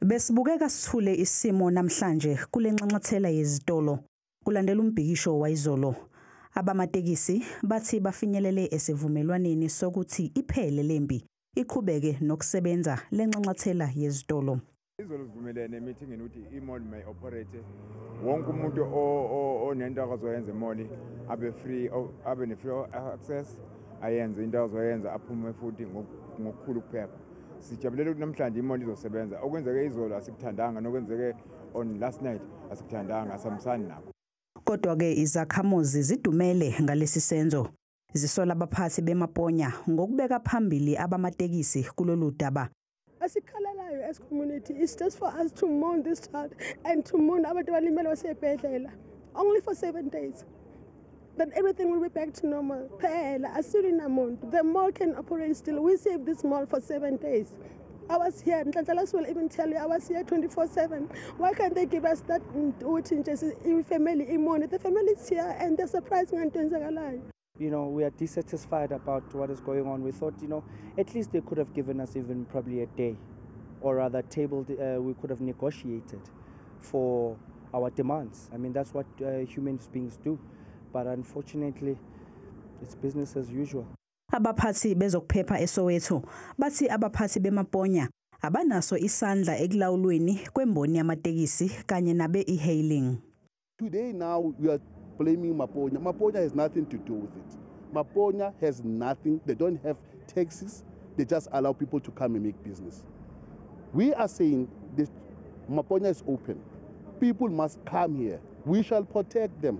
Besibukeka sithule isimo namhlanje kule nxanxathela yezitolo kulandela umbhikisho wayizolo. Abamatekisi bathi bafinyelele esivumelwaneni sokuthi iphele lempi iqhubeke nokusebenza lenxanxathela yezitolo. Izolo sivumelene meeting ukuthi i-mall may operate wonke umuntu onento akazoyenza e-mall abe free abe ne-free access ayenze into azoyenza aphume futhi ngokukhulu kuphepha. Sijabulela ukuthi namhlanje i-mall izosebenza. Okwenzeke izolo asikuthandanga nokwenzeke on last night asikuthandanga samsani nakho. Kodwa ke izakhamuzi zidumele ngalesi senzo. Zisola abaphathi bemaponya ngokubeka phambili abamatekisi kulolu daba. Asikhalalayo as community, it's just for us to mourn this child and to mourn abantu abalimele basebhedlela only for 7 days. Then everything will be back to normal. Phela asili namuntu. The mall can operate still. We saved this mall for 7 days. I was here. Ntlantalas will even tell you I was here 24/7. Why can't they give us that family money? The family is here and they're surprising and you know, we are dissatisfied about what is going on. We thought, you know, at least they could have given us even probably a day, or rather tabled, we could have negotiated for our demands. I mean, that's what human beings do. But unfortunately, it's business as usual. Abaphathi bezokuphepha eSoweto bathi abaphathi bemaponya abanaso isandla ekulawulweni kwemboni yamatekisi kanye nabe e-hailing. Today now we are blaming Maponya. Maponya has nothing to do with it. Maponya has nothing. They don't have taxis. They just allow people to come and make business. We are saying this, Maponya is open. People must come here. We shall protect them.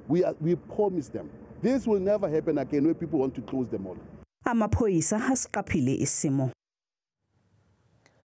We promise them. This will never happen again where people want to close them all. Amaphoyisa asiqaphile isimo.